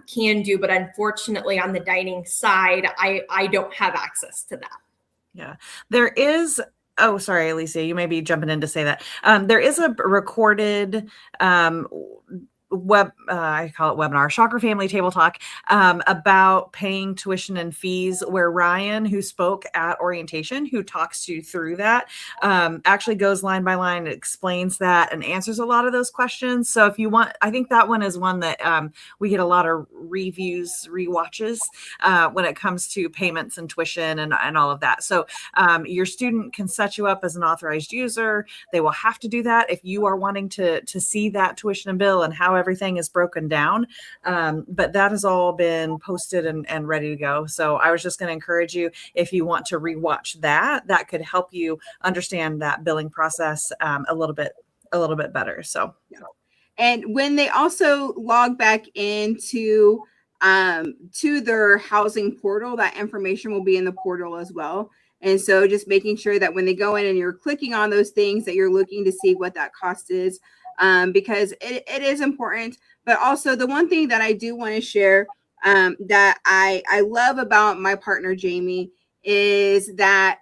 do. But unfortunately, on the dining side, I don't have access to that. Yeah, there is. Oh, sorry, Alicia, you may be jumping in to say that. There is a recorded I call it webinar, Shocker Family Table Talk, about paying tuition and fees, where Ryan, who spoke at orientation, who talks you through that, actually goes line by line, explains that, and answers a lot of those questions. So if you want, I think that one is one that we get a lot of reviews, rewatches when it comes to payments and tuition and all of that. So your student can set you up as an authorized user. They will have to do that if you are wanting to see that tuition and bill and how everything is broken down. But that has all been posted and ready to go. So I was just going to encourage you, if you want to rewatch that could help you understand that billing process a little bit better. So, and when they also log back into to their housing portal, that information will be in the portal as well. And so just making sure that when they go in and you're clicking on those things, that you're looking to see what that cost is, because it is important. But also the one thing that I do want to share that I love about my partner, Jamie, is that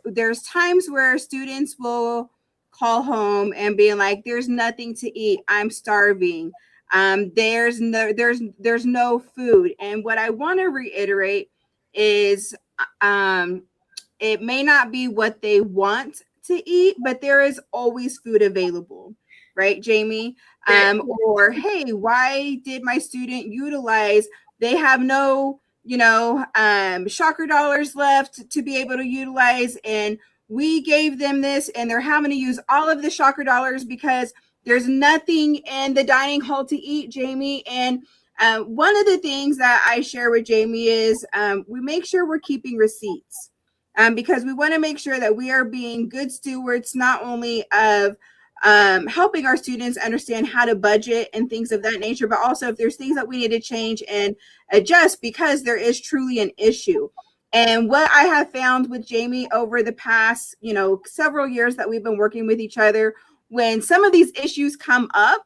there's times where students will call home and be like, there's nothing to eat. I'm starving. There's no food. And what I want to reiterate is it may not be what they want to eat, but there is always food available, right, Jamie? Or, hey, why did my student utilize, they have no, Shocker dollars left to be able to utilize, and we gave them this and they're having to use all of the Shocker dollars because there's nothing in the dining hall to eat, Jamie. And one of the things that I share with Jamie is we make sure we're keeping receipts because we want to make sure that we are being good stewards, not only of helping our students understand how to budget and things of that nature, but also if there's things that we need to change and adjust, because there is truly an issue. And what I have found with Jamie over the past, several years that we've been working with each other, when some of these issues come up,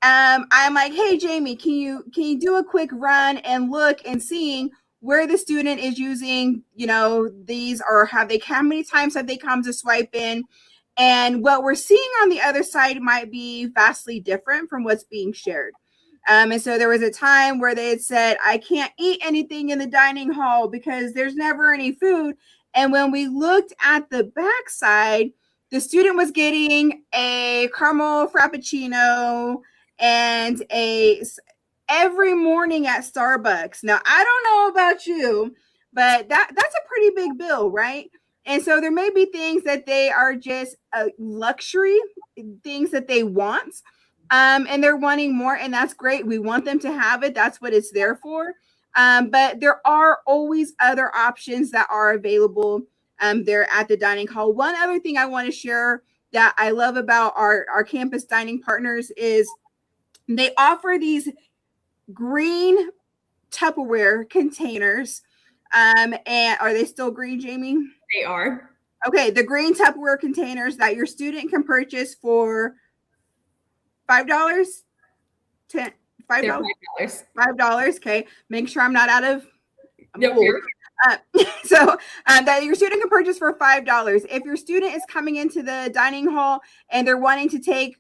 I'm like, hey, Jamie, can you do a quick run and look and seeing where the student is using, these, or how many times have they come to swipe in? And what we're seeing on the other side might be vastly different from what's being shared. And so there was a time where they had said, I can't eat anything in the dining hall because there's never any food. And when we looked at the backside, the student was getting a caramel frappuccino and every morning at Starbucks. Now, I don't know about you, but that's a pretty big bill, right? And so there may be things that they are just luxury, things that they want, and they're wanting more, and that's great. We want them to have it. That's what it's there for. But there are always other options that are available there at the dining hall. One other thing I want to share that I love about our campus dining partners is they offer these green Tupperware containers. And are they still green, Jamie? They are. Okay, the green Tupperware containers that your student can purchase for $5. $5. $5. Okay, make sure I'm not out of. So that your student can purchase for $5. If your student is coming into the dining hall and they're wanting to take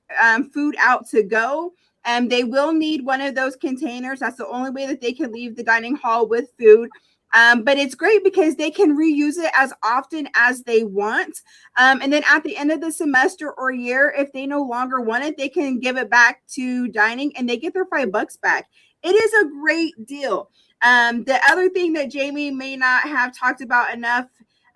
food out to go, they will need one of those containers. That's the only way that they can leave the dining hall with food. But it's great because they can reuse it as often as they want. And then at the end of the semester or year, if they no longer want it, they can give it back to dining and they get their $5 back. It is a great deal. The other thing that Jamie may not have talked about enough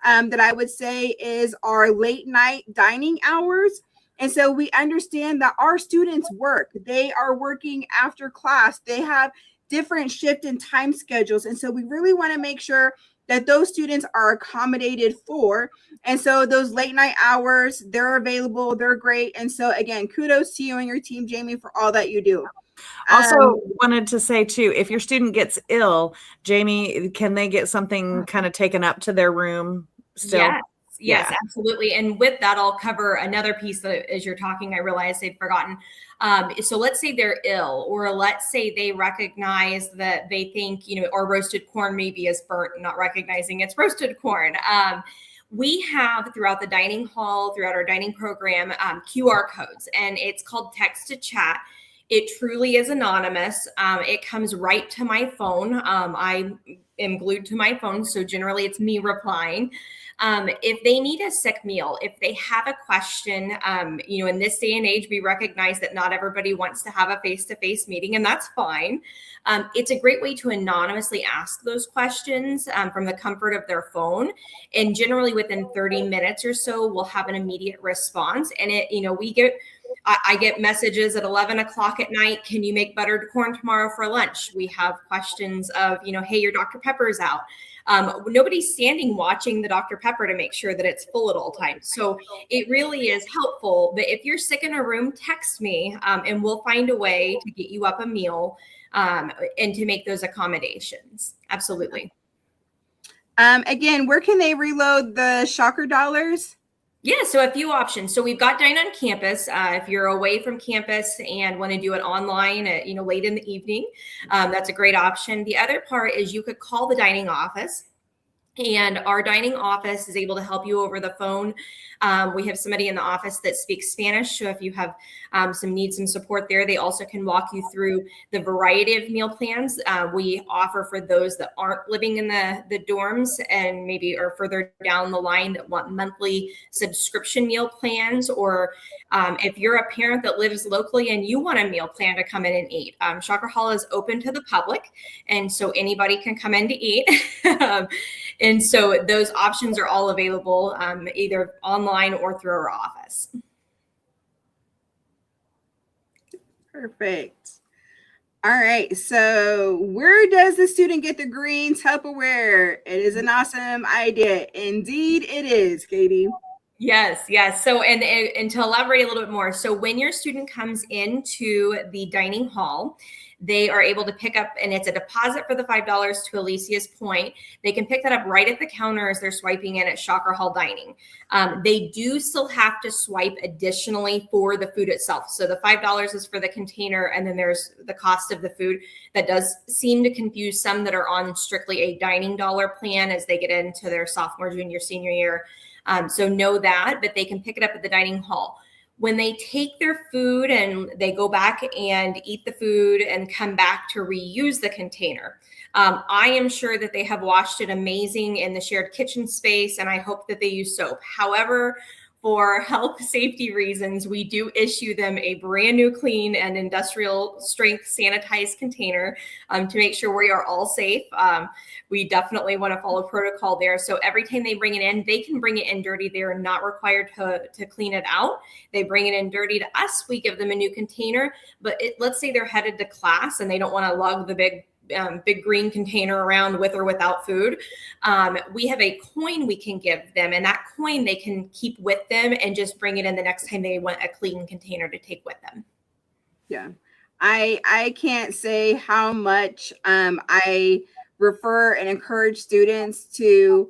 that I would say is our late night dining hours. And so we understand that our students work. They are working after class. They have different shift and time schedules. And so we really want to make sure that those students are accommodated for. And so those late night hours, they're available. They're great. And so again, kudos to you and your team, Jamie, for all that you do. Also wanted to say too, if your student gets ill, Jamie, can they get something kind of taken up to their room still? Yes, absolutely. And with that, I'll cover another piece that as you're talking, I realized they've forgotten. So let's say they're ill, or let's say they recognize that they think, our roasted corn maybe is burnt, not recognizing it's roasted corn. We have throughout the dining hall, throughout our dining program, QR codes, and it's called text to chat. It truly is anonymous. It comes right to my phone. I am glued to my phone, so generally it's me replying. If they need a sick meal, if they have a question, in this day and age, we recognize that not everybody wants to have a face-to-face meeting, and that's fine. It's a great way to anonymously ask those questions from the comfort of their phone. And generally within 30 minutes or so, we'll have an immediate response. And I get messages at 11 o'clock at night. Can you make buttered corn tomorrow for lunch? We have questions of, hey, your Dr. Pepper's out. Nobody's standing watching the Dr. Pepper to make sure that it's full at all times. So it really is helpful. But if you're sick in a room, text me and we'll find a way to get you up a meal and to make those accommodations. Absolutely. Again, where can they reload the Shocker dollars? Yeah, so a few options. So we've got Dine on Campus. If you're away from campus and want to do it online, late in the evening, that's a great option. The other part is you could call the dining office, and our dining office is able to help you over the phone. We have somebody in the office that speaks Spanish, so if you have some support there, they also can walk you through the variety of meal plans we offer for those that aren't living in the dorms and maybe are further down the line that want monthly subscription meal plans, or if you're a parent that lives locally and you want a meal plan to come in and eat. Shocker Hall is open to the public, and so anybody can come in to eat. And so those options are all available either online or through our office. Perfect. All right. So where does the student get the green Tupperware? It is an awesome idea. Indeed, it is, Katie. Yes. So, and to elaborate a little bit more, so when your student comes into the dining hall, they are able to pick up, and it's a deposit for the $5 to Alicia's point. They can pick that up right at the counter as they're swiping in at Shocker Hall Dining. They do still have to swipe additionally for the food itself. So the $5 is for the container, and then there's the cost of the food. That does seem to confuse some that are on strictly a dining dollar plan as they get into their sophomore, junior, senior year. So know that, but they can pick it up at the dining hall. When they take their food and they go back and eat the food and come back to reuse the container, I am sure that they have washed it amazing in the shared kitchen space, and I hope that they use soap. However, for health safety reasons, we do issue them a brand new clean and industrial strength sanitized container to make sure we are all safe. We definitely want to follow protocol there. So every time they bring it in, they can bring it in dirty. They are not required to clean it out. They bring it in dirty to us. We give them a new container. But let's say they're headed to class and they don't want to lug the big green container around with or without food. We have a coin we can give them, and that coin they can keep with them and just bring it in the next time they want a clean container to take with them. Yeah, I can't say how much I refer and encourage students to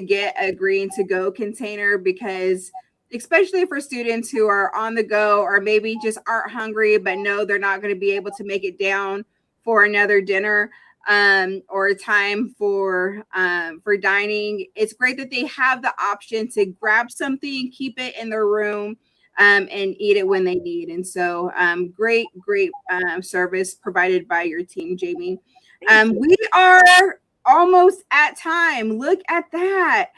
get a green to go container, because especially for students who are on the go or maybe just aren't hungry but know they're not going to be able to make it down for another dinner or time for dining. It's great that they have the option to grab something, keep it in their room, and eat it when they need. And so great service provided by your team, Jamie. We are almost at time. Look at that.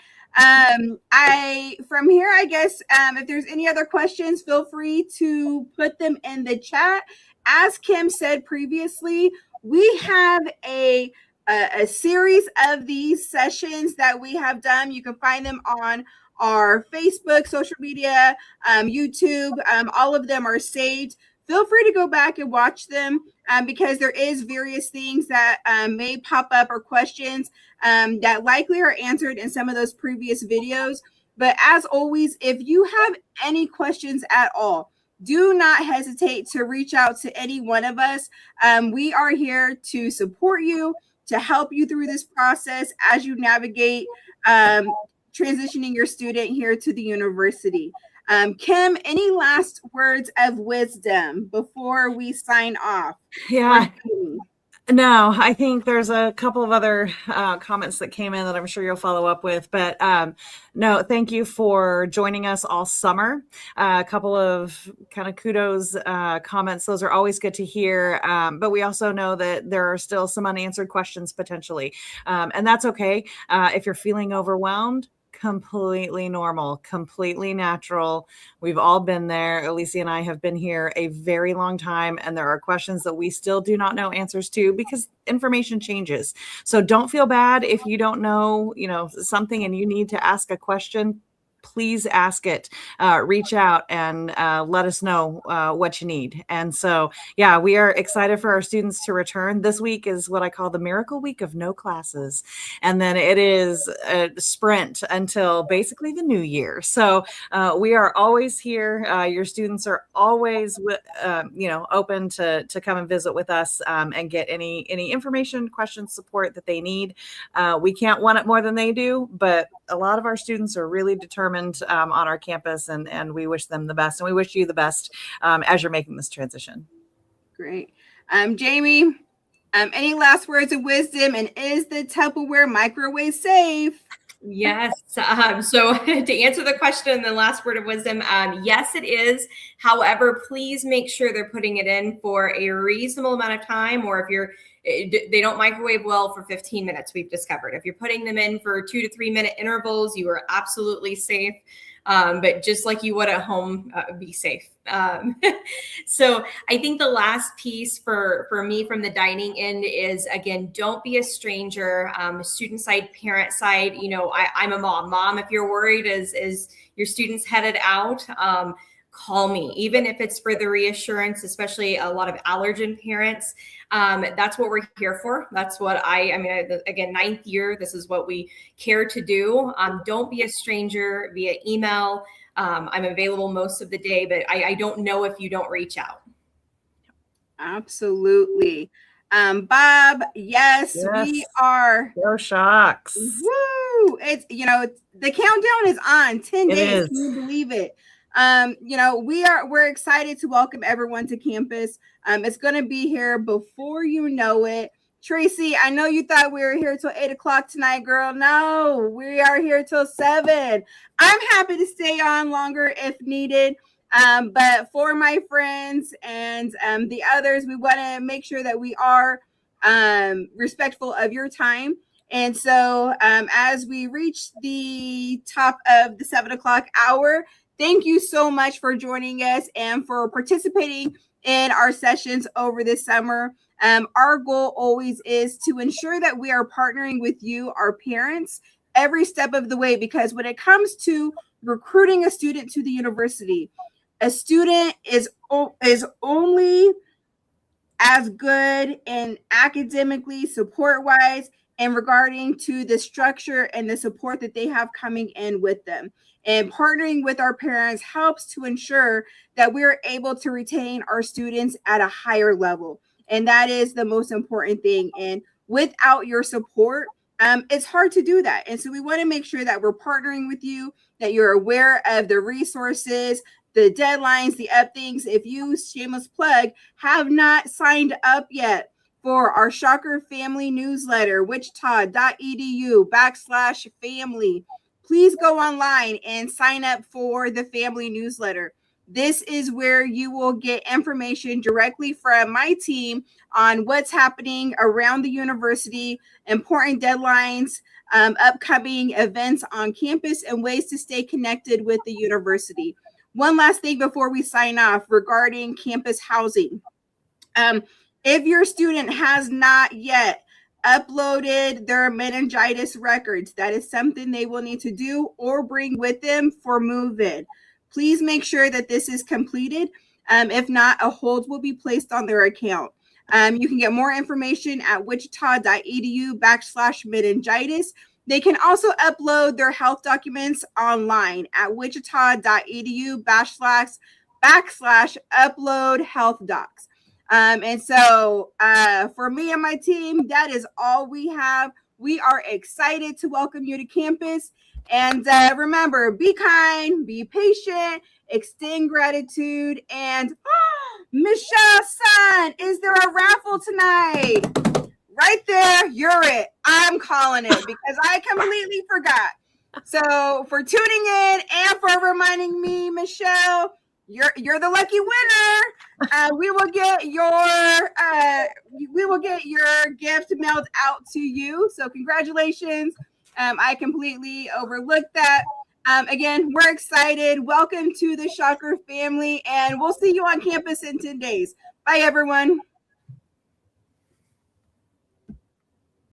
From here, I guess, if there's any other questions, feel free to put them in the chat. As Kim said previously, we have a series of these sessions that we have done. You can find them on our Facebook, social media, YouTube. All of them are saved. Feel free to go back and watch them because there is various things that may pop up or questions that likely are answered in some of those previous videos. But as always, if you have any questions at all, do not hesitate to reach out to any one of us. We are here to support you, to help you through this process as you navigate transitioning your student here to the university. Kim, any last words of wisdom before we sign off? Yeah. No, I think there's a couple of other comments that came in that I'm sure you'll follow up with. But no, thank you for joining us all summer. A couple of kind of kudos comments. Those are always good to hear. But we also know that there are still some unanswered questions potentially. And that's okay. If you're feeling overwhelmed, completely normal, completely natural. We've all been there. Alicia and I have been here a very long time, and there are questions that we still do not know answers to because information changes. So don't feel bad if you don't know, something and you need to ask a question. Please ask it. Reach out and let us know what you need. And so, yeah, we are excited for our students to return. This week is what I call the miracle week of no classes. And then it is a sprint until basically the new year. So we are always here. Your students are always, open to come and visit with us and get any information, questions, support that they need. We can't want it more than they do, but a lot of our students are really determined on our campus, and we wish them the best, and we wish you the best as you're making this transition. Great. Jamie, any last words of wisdom, and is the Tupperware microwave safe? Yes. So to answer the question, the last word of wisdom, yes, it is. However, please make sure they're putting it in for a reasonable amount of time, or they don't microwave well for 15 minutes, we've discovered. If you're putting them in for 2 to 3 minute intervals, you are absolutely safe. But just like you would at home, be safe. So I think the last piece for me from the dining end is, again, don't be a stranger. Student side, parent side, I'm a mom. If you're worried as your students headed out, call me, even if it's for the reassurance, especially a lot of allergen parents. That's what we're here for. That's what again, 9th year, this is what we care to do. Don't be a stranger via email. I'm available most of the day, but I don't know if you don't reach out. Absolutely. Bob, yes, we are. Go Shocks. Woo! It's, the countdown is on 10 days. Can you believe it? We're excited to welcome everyone to campus. It's going to be here before you know it. Tracy, I know you thought we were here till 8 o'clock tonight, girl. No, we are here till 7. I'm happy to stay on longer if needed. But for my friends and the others, we want to make sure that we are respectful of your time. And so as we reach the top of the 7 o'clock hour, thank you so much for joining us and for participating in our sessions over this summer. Our goal always is to ensure that we are partnering with you, our parents, every step of the way, because when it comes to recruiting a student to the university, a student is only as good and academically, support-wise, and regarding to the structure and the support that they have coming in with them. And partnering with our parents helps to ensure that we're able to retain our students at a higher level. And that is the most important thing. And without your support, it's hard to do that. And so we want to make sure that we're partnering with you, that you're aware of the resources, the deadlines, the things. If you, shameless plug, have not signed up yet for our Shocker Family newsletter, wichita.edu/family, please go online and sign up for the family newsletter. This is where you will get information directly from my team on what's happening around the university, important deadlines, upcoming events on campus, and ways to stay connected with the university. One last thing before we sign off regarding campus housing. If your student has not yet uploaded their meningitis records, that is something they will need to do or bring with them for move-in. Please make sure that this is completed. If not, a hold will be placed on their account. You can get more information at wichita.edu/meningitis. They can also upload their health documents online at wichita.edu/upload health docs. And so for me and my team, that is all we have. We are excited to welcome you to campus. And remember, be kind, be patient, extend gratitude. And Michelle Sun, is there a raffle tonight? right there, you're it. I'm calling it because I completely forgot. So for tuning in and for reminding me, Michelle, you're the lucky winner. We will get your gift mailed out to you. So congratulations. I completely overlooked that. Again, we're excited. Welcome to the Shocker family, and we'll see you on campus in 10 days. Bye, everyone.